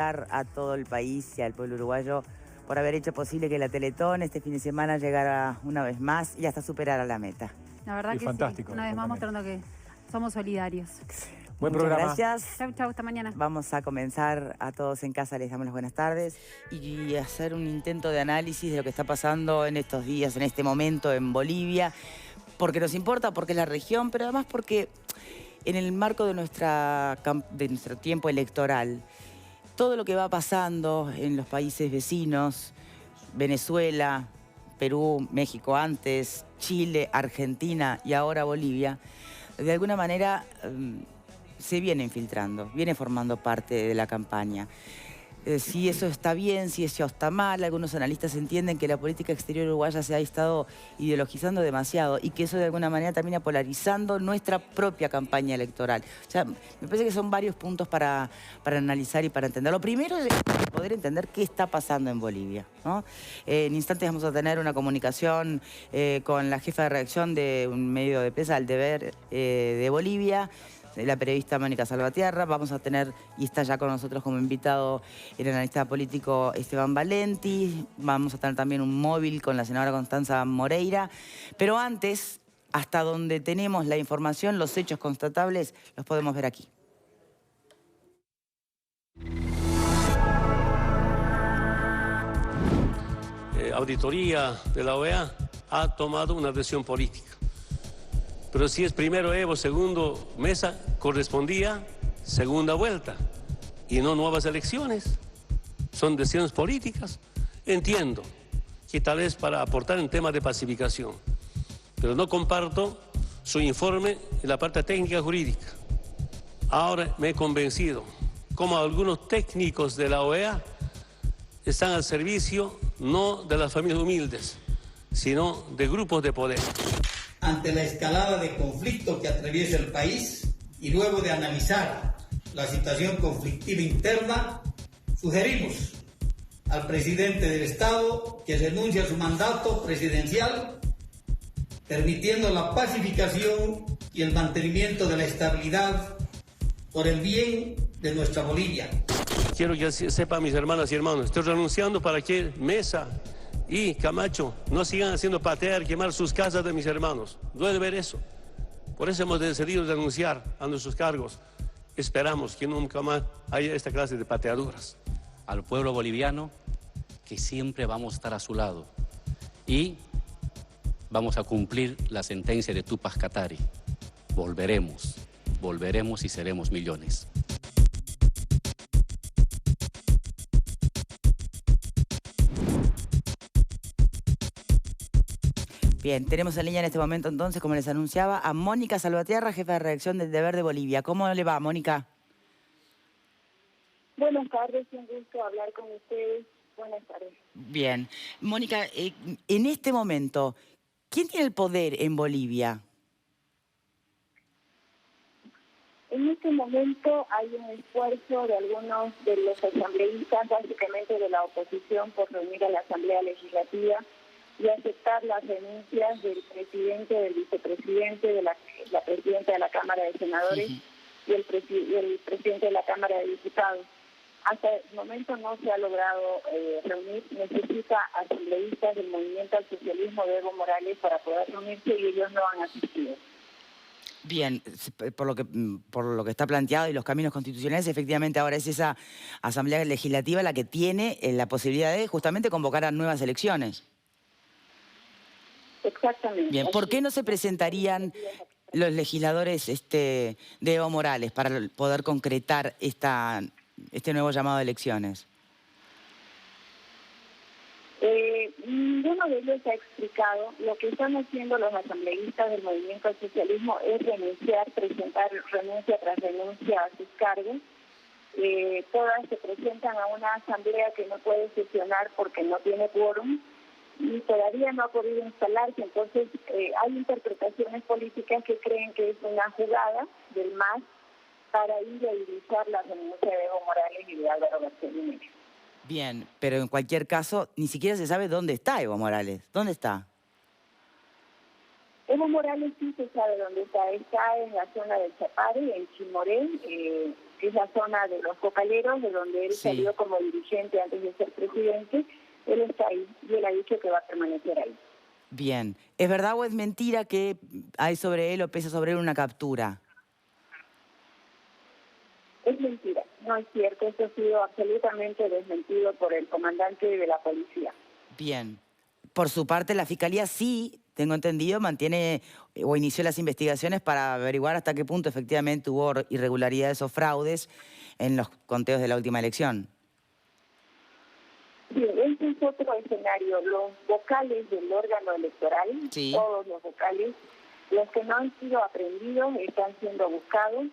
a todo el país y al pueblo uruguayo por haber hecho posible que la Teletón este fin de semana llegara una vez más y hasta superara la meta. La verdad que fantástico, sí, una vez más mostrando que somos solidarios. Buen Muchas programa. gracias. Chau, chau, hasta mañana. Vamos a comenzar. A todos en casa les damos las buenas tardes y hacer un intento de análisis de lo que está pasando en estos días, en este momento en Bolivia, porque nos importa, porque es la región, pero además porque en el marco de nuestro tiempo electoral, todo lo que va pasando en los países vecinos, Venezuela, Perú, México antes, Chile, Argentina y ahora Bolivia, de alguna manera se viene infiltrando, viene formando parte de la campaña. Si eso está bien, si eso está mal, algunos analistas entienden que la política exterior uruguaya se ha estado ideologizando demasiado y que eso de alguna manera termina polarizando nuestra propia campaña electoral. O sea, me parece que son varios puntos para analizar y para entender. Lo primero es poder entender qué está pasando en Bolivia, ¿no? En instantes vamos a tener una comunicación con la jefa de redacción de un medio de prensa, El Deber, de Bolivia, la periodista Mónica Salvatierra. Vamos a tener, y está ya con nosotros como invitado, el analista político Esteban Valenti. Vamos a tener también un móvil con la senadora Constanza Moreira. Pero antes, hasta donde tenemos la información, los hechos constatables, los podemos ver aquí. Auditoría de la OEA ha tomado una decisión política. Pero si es primero Evo, segundo Mesa, correspondía segunda vuelta y no nuevas elecciones. Son decisiones políticas. Entiendo que tal vez para aportar en temas de pacificación, pero no comparto su informe en la parte técnica jurídica. Ahora me he convencido cómo algunos técnicos de la OEA están al servicio no de las familias humildes, sino de grupos de poder. Ante la escalada de conflicto que atraviesa el país y luego de analizar la situación conflictiva interna, sugerimos al presidente del Estado que renuncie a su mandato presidencial, permitiendo la pacificación y el mantenimiento de la estabilidad por el bien de nuestra Bolivia. Quiero que sepan mis hermanas y hermanos, estoy renunciando para que Mesa y Camacho no sigan haciendo patear, quemar sus casas de mis hermanos. Duele ver eso. Por eso hemos decidido renunciar a nuestros cargos. Esperamos que nunca más haya esta clase de pateaduras. Al pueblo boliviano, que siempre vamos a estar a su lado. Y vamos a cumplir la sentencia de Tupac Katari. Volveremos, volveremos y seremos millones. Bien, tenemos en línea en este momento entonces, como les anunciaba, a Mónica Salvatierra, jefa de redacción del Deber de Bolivia. ¿Cómo le va, Mónica? Buenas tardes, un gusto hablar con ustedes. Buenas tardes. Bien. Mónica, en este momento, ¿quién tiene el poder en Bolivia? En este momento hay un esfuerzo de algunos de los asambleístas, básicamente de la oposición, por reunir a la Asamblea Legislativa y aceptar las renuncias del presidente, del vicepresidente, de la presidenta de la Cámara de Senadores y el presidente de la Cámara de Diputados. Hasta el momento no se ha logrado reunir. Necesita asambleístas del Movimiento al Socialismo de Evo Morales para poder reunirse y ellos no han asistido. Bien, por lo que está planteado y los caminos constitucionales, efectivamente ahora es esa Asamblea Legislativa la que tiene la posibilidad de justamente convocar a nuevas elecciones. Exactamente. Bien, ¿por qué no se presentarían los legisladores de Evo Morales para poder concretar este nuevo llamado a elecciones? Ninguno de ellos ha explicado. Lo que están haciendo los asambleístas del Movimiento al Socialismo es presentar renuncia tras renuncia a sus cargos. Todas se presentan a una asamblea que no puede sesionar porque no tiene quórum y todavía no ha podido instalarse. Entonces hay interpretaciones políticas que creen que es una jugada del MAS para ir a iniciar la renuncia de Evo Morales y de Álvaro García Linera. Bien, pero en cualquier caso, ni siquiera se sabe dónde está Evo Morales. ¿Dónde está? Evo Morales sí se sabe dónde está. Está en la zona del Chapare, en Chimoré. que es la zona de los Cocaleros, de donde él salió como dirigente antes de ser presidente. Él está ahí y él ha dicho que va a permanecer ahí. Bien. ¿Es verdad o es mentira que hay sobre él o pesa sobre él una captura? Es mentira, no es cierto. Esto ha sido absolutamente desmentido por el comandante de la policía. Bien. Por su parte, la Fiscalía sí, tengo entendido, mantiene o inició las investigaciones para averiguar hasta qué punto efectivamente hubo irregularidades o fraudes en los conteos de la última elección. Sí, ese es otro escenario. Los vocales del órgano electoral, todos los vocales, los que no han sido aprendidos están siendo buscados,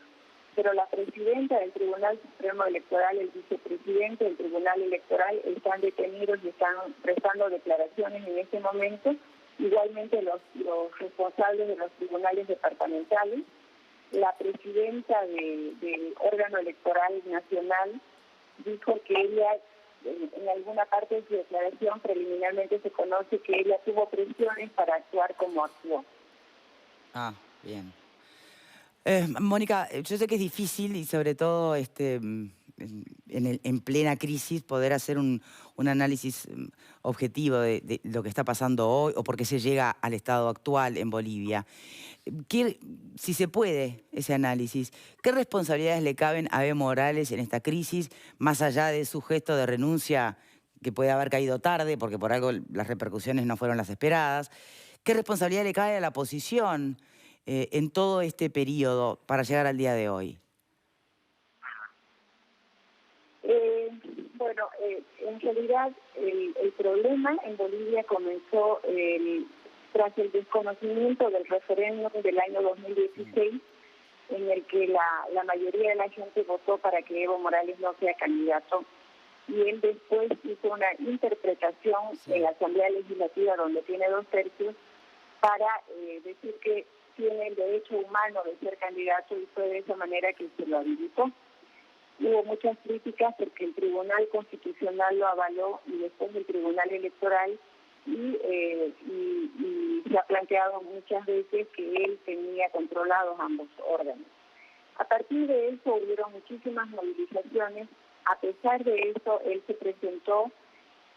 pero la presidenta del Tribunal Supremo Electoral, el vicepresidente del Tribunal Electoral están detenidos y están prestando declaraciones en este momento. Igualmente los responsables de los tribunales departamentales. La presidenta del órgano electoral nacional dijo que ella, en alguna parte de su declaración preliminarmente se conoce que ella tuvo presiones para actuar como actuó. Ah, bien. Mónica, yo sé que es difícil y sobre todo en plena crisis poder hacer un análisis objetivo de lo que está pasando hoy o por qué se llega al estado actual en Bolivia. Si se puede ese análisis, ¿qué responsabilidades le caben a Evo Morales en esta crisis, más allá de su gesto de renuncia que puede haber caído tarde porque por algo las repercusiones no fueron las esperadas? ¿Qué responsabilidad le cae a la oposición en todo este periodo para llegar al día de hoy? Bueno, en realidad el problema en Bolivia comenzó tras el desconocimiento del referéndum del año 2016, en el que la mayoría de la gente votó para que Evo Morales no sea candidato. Y él después hizo una interpretación en la Asamblea Legislativa, donde tiene 2/3, para decir que tiene el derecho humano de ser candidato y fue de esa manera que se lo habilitó. Hubo muchas críticas porque el Tribunal Constitucional lo avaló y después el Tribunal Electoral y se ha planteado muchas veces que él tenía controlados ambos órganos. A partir de eso hubieron muchísimas movilizaciones. A pesar de eso, él se presentó.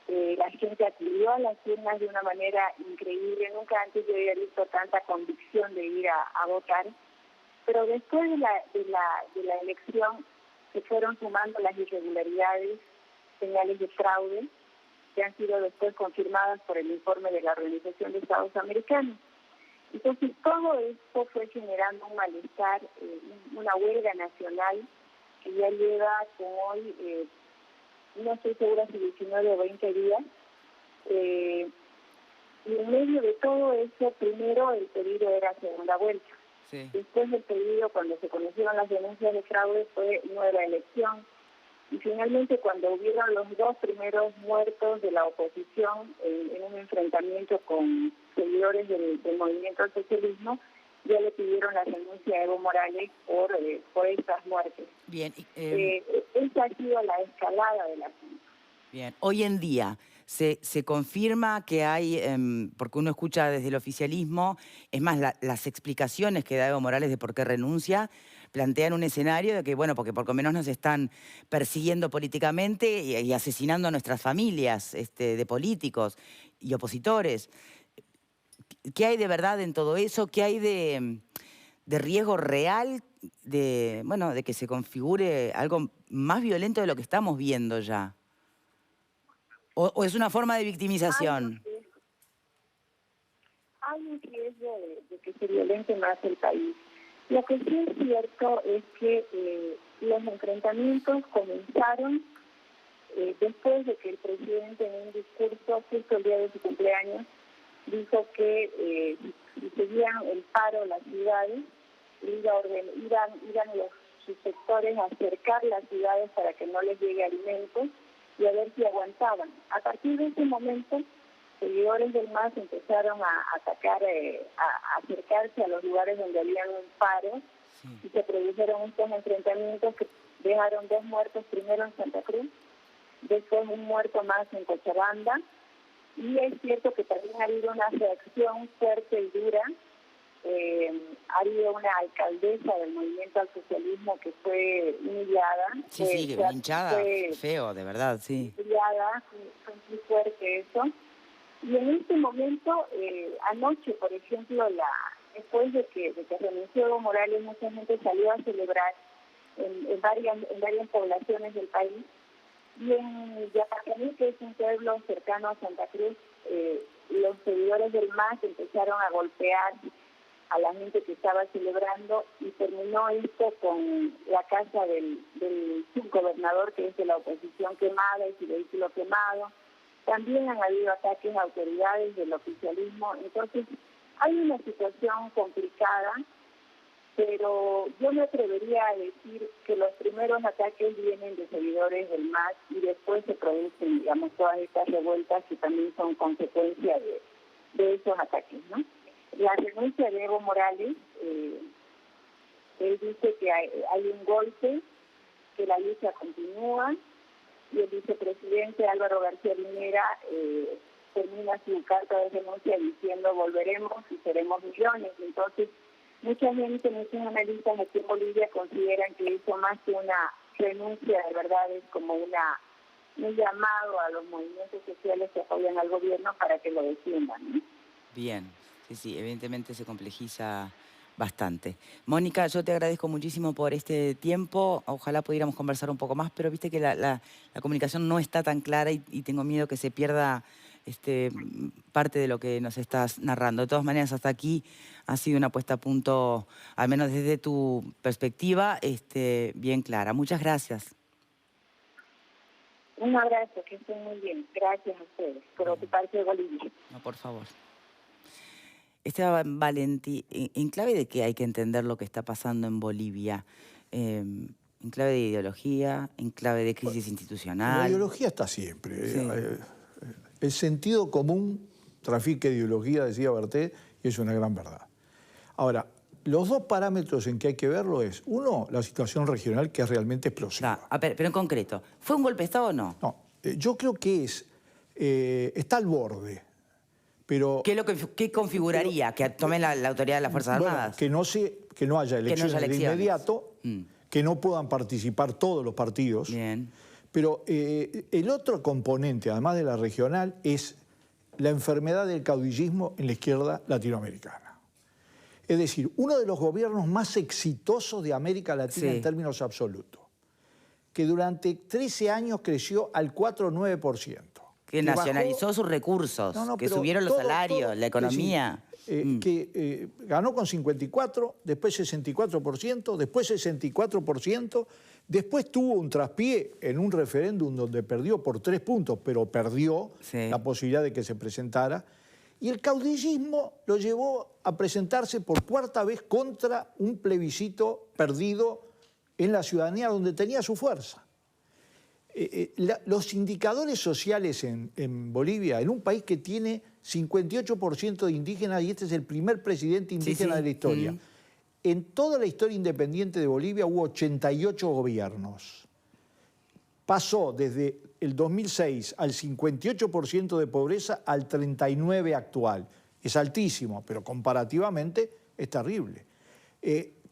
La gente acudió a las urnas de una manera increíble. Nunca antes yo había visto tanta convicción de ir a votar. Pero después de la elección se fueron sumando las irregularidades, señales de fraude, que han sido después confirmadas por el informe de la Organización de Estados Americanos. Entonces todo esto fue generando un malestar, una huelga nacional que ya lleva con hoy, no estoy segura si 19 o 20 días, y en medio de todo eso, primero el pedido era segunda vuelta. Sí. Después del pedido, cuando se conocieron las denuncias de fraude, fue nueva elección. Y finalmente, cuando hubieron los 2 primeros muertos de la oposición en un enfrentamiento con seguidores del movimiento al socialismo, ya le pidieron la renuncia a Evo Morales por estas muertes. Bien. Esa ha sido la escalada del asunto. Bien. Hoy en día se confirma que hay, porque uno escucha desde el oficialismo, es más, las explicaciones que da Evo Morales de por qué renuncia, plantean un escenario de que, bueno, porque por lo menos nos están persiguiendo políticamente y asesinando a nuestras familias de políticos y opositores. ¿Qué hay de verdad en todo eso? ¿Qué hay de riesgo real de que se configure algo más violento de lo que estamos viendo ya? ¿O es una forma de victimización? Hay un riesgo de que se violente más el país. Lo que sí es cierto es que los enfrentamientos comenzaron después de que el presidente en un discurso, justo el día de su cumpleaños, dijo que si seguían el paro las ciudades, iban sus sectores a acercar las ciudades para que no les llegue alimentos y a ver si aguantaban. A partir de ese momento, seguidores del MAS empezaron a atacar, a acercarse a los lugares donde había un paro, y se produjeron estos enfrentamientos que dejaron 2 muertos, primero en Santa Cruz, después un muerto más en Cochabamba, y es cierto que también ha habido una reacción fuerte y dura ha habido una alcaldesa del movimiento al socialismo que fue humillada. Sí, hinchada, feo, de verdad, sí. Humillada, fue muy fuerte eso. Y en este momento, anoche, por ejemplo, después de que renunció Evo Morales, mucha gente salió a celebrar en varias poblaciones del país. Y en Yapacaní, que es un pueblo cercano a Santa Cruz, los seguidores del MAS empezaron a golpear a la gente que estaba celebrando y terminó esto con la casa del subgobernador, que es de la oposición, quemada y su vehículo quemado. También han habido ataques a autoridades del oficialismo. Entonces, hay una situación complicada, pero yo me atrevería a decir que los primeros ataques vienen de seguidores del MAS y después se producen, digamos, todas estas revueltas que también son consecuencia de esos ataques, ¿no? La renuncia de Evo Morales, él dice que hay un golpe, que la lucha continúa, y el vicepresidente Álvaro García Linera termina su carta de renuncia diciendo volveremos y seremos millones. Entonces, mucha gente, muchos analistas aquí en Bolivia consideran que eso, más que una renuncia, de verdad es como un llamado a los movimientos sociales que apoyan al gobierno para que lo defiendan, ¿no? Bien, sí, evidentemente se complejiza bastante. Mónica, yo te agradezco muchísimo por este tiempo. Ojalá pudiéramos conversar un poco más, pero viste que la comunicación no está tan clara y tengo miedo que se pierda parte de lo que nos estás narrando. De todas maneras, hasta aquí ha sido una puesta a punto, al menos desde tu perspectiva, bien clara. Muchas gracias. Un abrazo, que estén muy bien. Gracias a ustedes por ocuparse de Bolivia. No, por favor. Esteban Valenti, ¿en clave de qué hay que entender lo que está pasando en Bolivia? ¿En clave de ideología? ¿En clave de crisis institucional? La ideología está siempre. Sí. El sentido común trafica ideología, decía Berté, y es una gran verdad. Ahora, los dos parámetros en que hay que verlo es, uno, la situación regional, que es realmente explosiva. Pero en concreto, ¿fue un golpe de Estado o no? No, yo creo que está al borde. Pero, ¿Qué configuraría? ¿Que tomen la autoridad de las Fuerzas Armadas? Que no haya elecciones de inmediato, que no puedan participar todos los partidos. Bien. Pero el otro componente, además de la regional, es la enfermedad del caudillismo en la izquierda latinoamericana. Es decir, uno de los gobiernos más exitosos de América Latina en términos absolutos, que durante 13 años creció al 4,9%. Que nacionalizó sus recursos, que subieron los salarios, la economía. Que ganó con 54%, después 64%, después 64%, después tuvo un traspié en un referéndum donde perdió por 3 puntos, pero perdió la posibilidad de que se presentara. Y el caudillismo lo llevó a presentarse por cuarta vez contra un plebiscito perdido en la ciudadanía donde tenía su fuerza. Los indicadores sociales en Bolivia, en un país que tiene 58% de indígenas, y este es el primer presidente indígena de la historia. En toda la historia independiente de Bolivia hubo 88 gobiernos. Pasó desde el 2006 al 58% de pobreza al 39% actual. Es altísimo, pero comparativamente es terrible.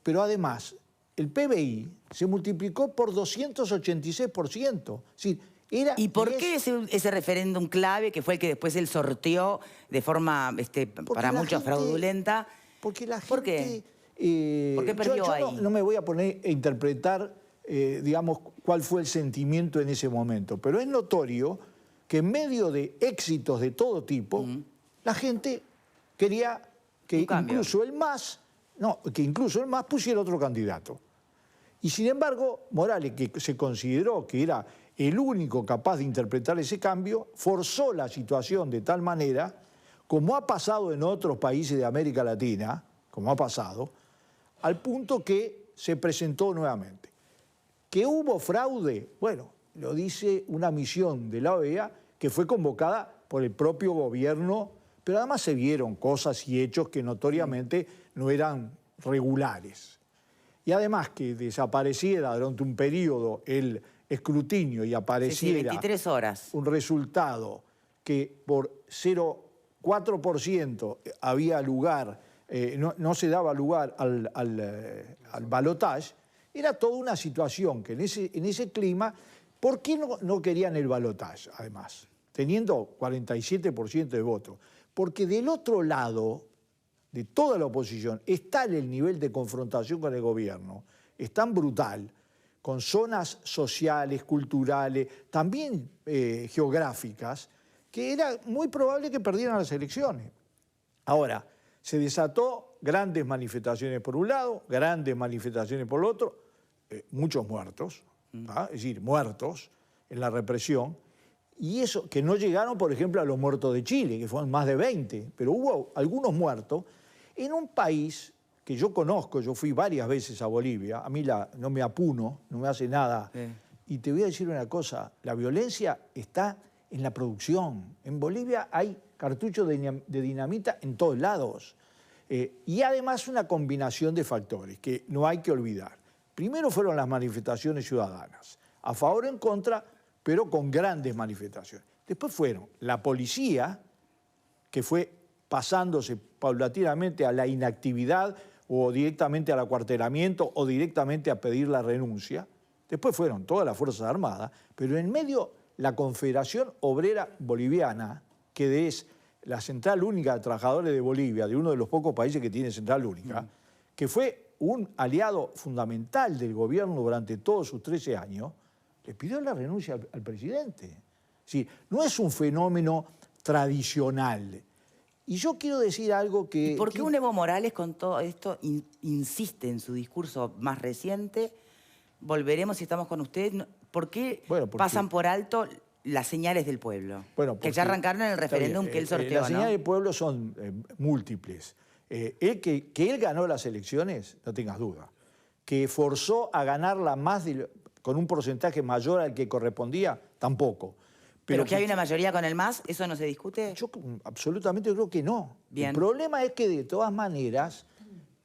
Pero además, el PBI se multiplicó por 286%. Es decir, ¿Y por qué ese referéndum clave, que fue el que después él sorteó de forma, para muchos, fraudulenta? Porque la gente... ¿Por qué? ¿Por qué perdió ahí? No me voy a poner a interpretar, digamos, cuál fue el sentimiento en ese momento, pero es notorio que en medio de éxitos de todo tipo, la gente quería que incluso el MAS pusiera otro candidato. Y sin embargo, Morales, que se consideró que era el único capaz de interpretar ese cambio, forzó la situación de tal manera, como ha pasado en otros países de América Latina, como ha pasado, al punto que se presentó nuevamente. ¿Que hubo fraude? Bueno, lo dice una misión de la OEA que fue convocada por el propio gobierno, pero además se vieron cosas y hechos que notoriamente no eran regulares. Y además que desapareciera durante un periodo el escrutinio y apareciera 23 horas. Un resultado que por 0,4% había lugar no se daba lugar al balotaje, era toda una situación que en ese clima, ¿por qué no querían el balotaje, además? Teniendo 47% de votos. Porque del otro lado, de toda la oposición, es tal el nivel de confrontación con el gobierno, es tan brutal, con zonas sociales, culturales, también geográficas, que era muy probable que perdieran las elecciones. Ahora, se desató grandes manifestaciones por un lado, grandes manifestaciones por el otro, muchos muertos, es decir, muertos en la represión, y eso que no llegaron, por ejemplo, a los muertos de Chile, que fueron más de 20, pero hubo algunos muertos en un país que yo conozco, yo fui varias veces a Bolivia, a mí no me apuno, no me hace nada, y te voy a decir una cosa, la violencia está en la producción. En Bolivia hay cartuchos de dinamita en todos lados, y además una combinación de factores que no hay que olvidar. Primero fueron las manifestaciones ciudadanas, a favor o en contra, pero con grandes manifestaciones. Después fueron la policía, que fue pasándose paulatinamente a la inactividad o directamente al acuartelamiento o directamente a pedir la renuncia. Después fueron todas las Fuerzas Armadas, pero en medio la Confederación Obrera Boliviana, que es la Central Única de Trabajadores de Bolivia, de uno de los pocos países que tiene Central Única, que fue un aliado fundamental del gobierno durante todos sus 13 años, le pidió la renuncia al presidente. Sí, no es un fenómeno tradicional. Y yo quiero decir algo que... ¿Y por qué un Evo Morales con todo esto insiste en su discurso más reciente? Volveremos si estamos con usted. ¿Por qué pasan por alto las señales del pueblo? Bueno, que ya arrancaron en el referéndum que él sorteó, las señales del pueblo son múltiples. Que él ganó las elecciones, no tengas duda. Que forzó a ganarla con un porcentaje mayor al que correspondía, tampoco. ¿Pero que hay una mayoría con el MAS? ¿Eso no se discute? Yo absolutamente creo que no. Bien. El problema es que de todas maneras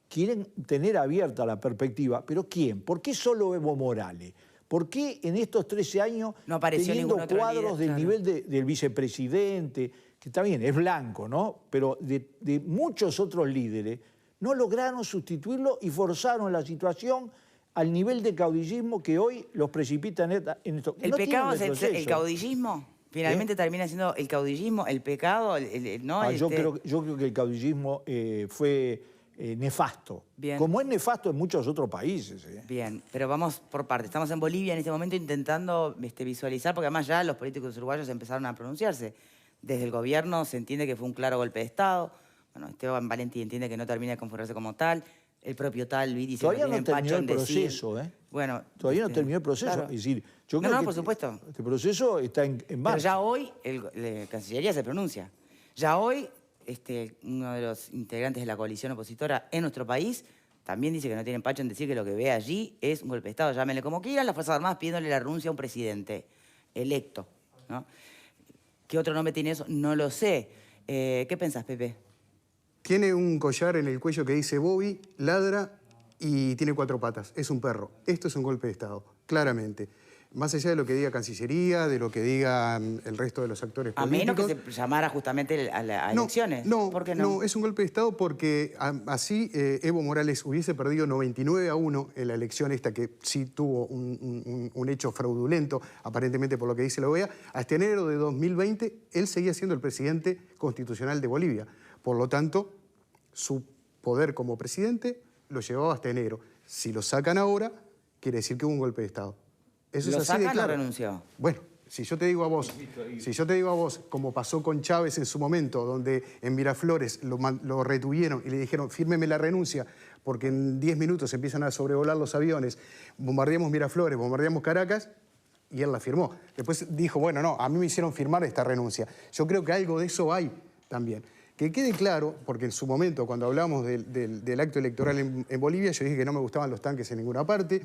quieren tener abierta la perspectiva. ¿Pero quién? ¿Por qué solo Evo Morales? ¿Por qué en estos 13 años, no apareció teniendo ningún otro cuadros líder, del nivel del vicepresidente, que está bien, es blanco, ¿no? Pero de muchos otros líderes, no lograron sustituirlo y forzaron la situación al nivel de caudillismo que hoy los precipita en esto. ¿El pecado es el caudillismo? ¿Finalmente termina siendo el caudillismo, el pecado? ¿No? Yo creo que el caudillismo fue nefasto. Bien. Como es nefasto en muchos otros países. Bien, pero vamos por partes. Estamos en Bolivia en este momento intentando visualizar, porque además ya los políticos uruguayos empezaron a pronunciarse. Desde el gobierno se entiende que fue un claro golpe de Estado. Bueno, Esteban Valenti entiende que no termina de configurarse como tal. El propio Talvi dice todavía que no terminó el proceso, Bueno, todavía no terminó el proceso. Claro. Es decir, yo creo que por supuesto. Este proceso está en marcha. Pero ya hoy la Cancillería se pronuncia. Ya hoy uno de los integrantes de la coalición opositora en nuestro país también dice que no tiene empacho en decir que lo que ve allí es un golpe de Estado. Llámenle como quieran, las Fuerzas Armadas pidiéndole la renuncia a un presidente electo, ¿no? ¿Qué otro nombre tiene eso? No lo sé. ¿Qué pensás, Pepe? Tiene un collar en el cuello que dice Bobby, ladra y tiene 4 patas. Es un perro. Esto es un golpe de Estado, claramente. Más allá de lo que diga Cancillería, de lo que digan el resto de los actores políticos... A menos que se llamara justamente a elecciones. ¿Por qué no? No, es un golpe de Estado porque así Evo Morales hubiese perdido 99-1 en la elección esta, que sí tuvo un hecho fraudulento, aparentemente por lo que dice la OEA. Hasta enero de 2020, él seguía siendo el presidente constitucional de Bolivia. Por lo tanto, su poder como presidente lo llevaba hasta enero. Si lo sacan ahora, quiere decir que hubo un golpe de Estado. Eso ¿Lo es así de sacan o claro. renunció? Bueno, si yo te digo a vos, como pasó con Chávez en su momento, donde en Miraflores lo retuvieron y le dijeron, fírmeme la renuncia, porque en 10 minutos empiezan a sobrevolar los aviones, bombardeamos Miraflores, bombardeamos Caracas, y él la firmó. Después dijo, bueno, no, a mí me hicieron firmar esta renuncia. Yo creo que algo de eso hay también. Que quede claro, porque en su momento, cuando hablamos del acto electoral en Bolivia, yo dije que no me gustaban los tanques en ninguna parte.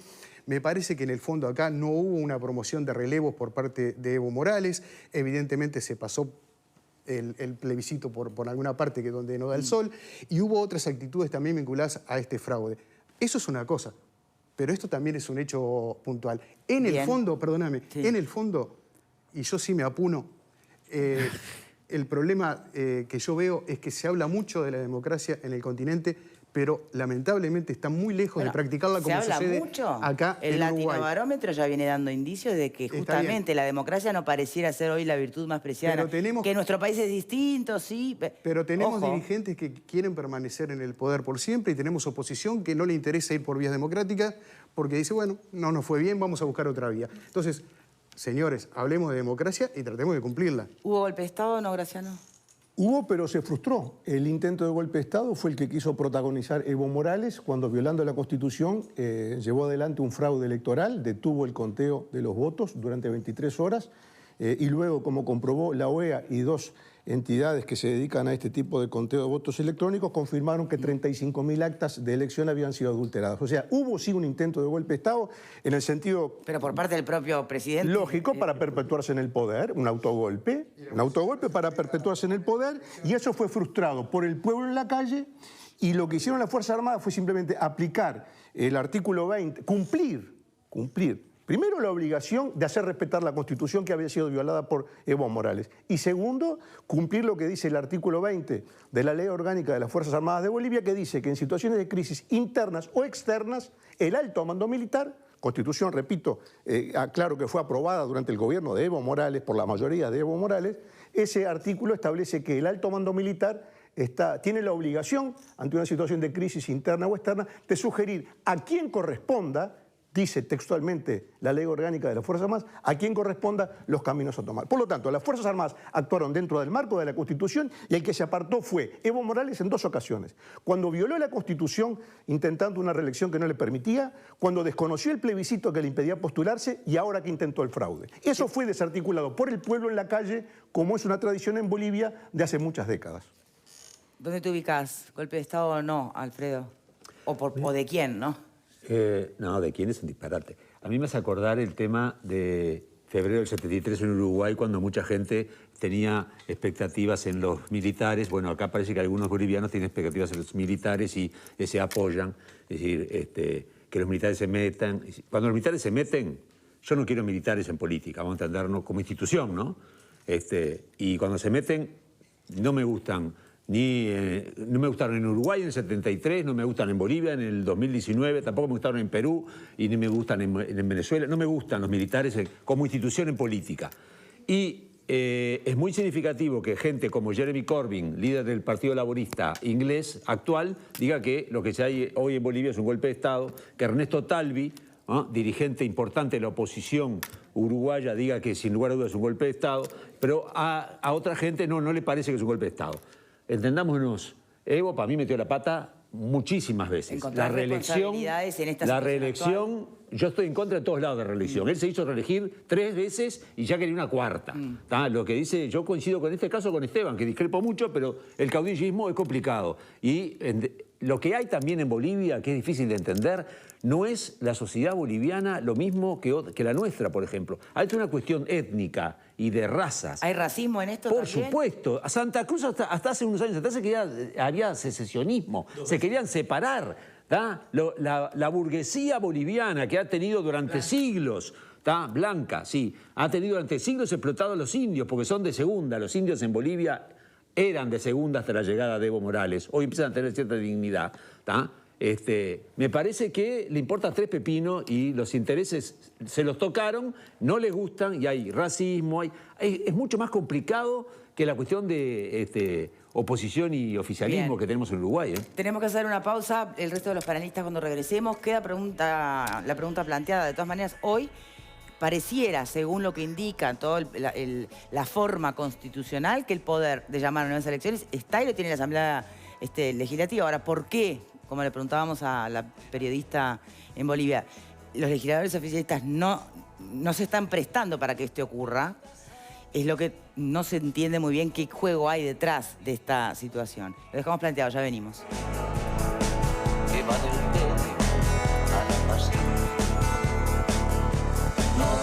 Me parece que en el fondo acá no hubo una promoción de relevos por parte de Evo Morales. Evidentemente se pasó el plebiscito por alguna parte que donde no da el sol. Y hubo otras actitudes también vinculadas a este fraude. Eso es una cosa, pero esto también es un hecho puntual. En el fondo, perdóname, en el fondo, y yo sí me apuno, el problema que yo veo es que se habla mucho de la democracia en el continente, pero lamentablemente está muy lejos de practicarla como sucede mucho. acá en El Uruguay. Latinobarómetro ya viene dando indicios de que justamente la democracia no pareciera ser hoy la virtud más preciada. Que nuestro país es distinto, sí. Pero tenemos dirigentes que quieren permanecer en el poder por siempre y tenemos oposición que no le interesa ir por vías democráticas porque dice, bueno, no nos fue bien, vamos a buscar otra vía. Entonces, señores, hablemos de democracia y tratemos de cumplirla. ¿Hubo golpe de Estado o no, Graciano? Hubo, pero se frustró. El intento de golpe de Estado fue el que quiso protagonizar Evo Morales cuando, violando la Constitución, llevó adelante un fraude electoral, detuvo el conteo de los votos durante 23 horas y luego, como comprobó la OEA y dos entidades que se dedican a este tipo de conteo de votos electrónicos, confirmaron que 35.000 actas de elección habían sido adulteradas. O sea, hubo sí un intento de golpe de Estado en el sentido... Pero por parte del propio presidente. Lógico, para perpetuarse en el poder, un autogolpe para perpetuarse en el poder, y eso fue frustrado por el pueblo en la calle, y lo que hicieron las Fuerzas Armadas fue simplemente aplicar el artículo 20, cumplir, primero, la obligación de hacer respetar la Constitución que había sido violada por Evo Morales. Y segundo, cumplir lo que dice el artículo 20 de la Ley Orgánica de las Fuerzas Armadas de Bolivia, que dice que en situaciones de crisis internas o externas, el alto mando militar, Constitución, repito, claro que fue aprobada durante el gobierno de Evo Morales, por la mayoría de Evo Morales, ese artículo establece que el alto mando militar tiene la obligación, ante una situación de crisis interna o externa, de sugerir a quien corresponda, dice textualmente la Ley Orgánica de las Fuerzas Armadas, a quien corresponda los caminos a tomar. Por lo tanto, las Fuerzas Armadas actuaron dentro del marco de la Constitución y el que se apartó fue Evo Morales en dos ocasiones. Cuando violó la Constitución intentando una reelección que no le permitía, cuando desconoció el plebiscito que le impedía postularse y ahora que intentó el fraude. Eso fue desarticulado por el pueblo en la calle, como es una tradición en Bolivia de hace muchas décadas. ¿Dónde te ubicas? ¿Golpe de Estado o no, Alfredo? ¿O de quién, no? No, de quién es un disparate. A mí me hace acordar el tema de febrero del 73 en Uruguay, cuando mucha gente tenía expectativas en los militares. Bueno, acá parece que algunos bolivianos tienen expectativas en los militares y se apoyan. Es decir, que los militares se metan. Cuando los militares se meten, yo no quiero militares en política, vamos a entendernos como institución, ¿no? Y cuando se meten, no me gustan. No me gustaron en Uruguay en el 73, no me gustan en Bolivia en el 2019, tampoco me gustaron en Perú y ni me gustan en Venezuela. No me gustan los militares como institución en política. Y es muy significativo que gente como Jeremy Corbyn, líder del Partido Laborista inglés actual, diga que lo que se hay hoy en Bolivia es un golpe de Estado, que Ernesto Talvi, dirigente importante de la oposición uruguaya, diga que sin lugar a dudas es un golpe de Estado, pero a otra gente no le parece que es un golpe de Estado. Entendámonos, Evo para mí metió la pata muchísimas veces. Encontrar responsabilidades en esta situación actual. Yo estoy en contra de todos lados de reelección. Él se hizo reelegir 3 veces y ya quería una cuarta. Lo que dice, yo coincido con este caso con Esteban, que discrepo mucho, pero el caudillismo es complicado. Y lo que hay también en Bolivia, que es difícil de entender, no es la sociedad boliviana lo mismo que la nuestra, por ejemplo. Hay una cuestión étnica y de razas. ¿Hay racismo en esto Por también? supuesto. A Santa Cruz hasta hace unos años atrás había secesionismo. Se querían separar. La burguesía boliviana que ha tenido durante siglos, blanca, sí, ha tenido durante siglos explotado a los indios porque son de segunda. Los indios en Bolivia eran de segunda hasta la llegada de Evo Morales. Hoy empiezan a tener cierta dignidad. Me parece que le importa 3 pepinos y los intereses se los tocaron, no les gustan y hay racismo. Es mucho más complicado que la cuestión de oposición y oficialismo que tenemos en Uruguay. Tenemos que hacer una pausa. El resto de los panelistas cuando regresemos. Queda la pregunta planteada. De todas maneras, hoy pareciera, según lo que indica toda la forma constitucional, que el poder de llamar a nuevas elecciones está y lo tiene la Asamblea Legislativa. Ahora, ¿por qué? Como le preguntábamos a la periodista en Bolivia, los legisladores oficialistas no se están prestando para que esto ocurra. Es lo que no se entiende muy bien qué juego hay detrás de esta situación. Lo dejamos planteado, ya venimos.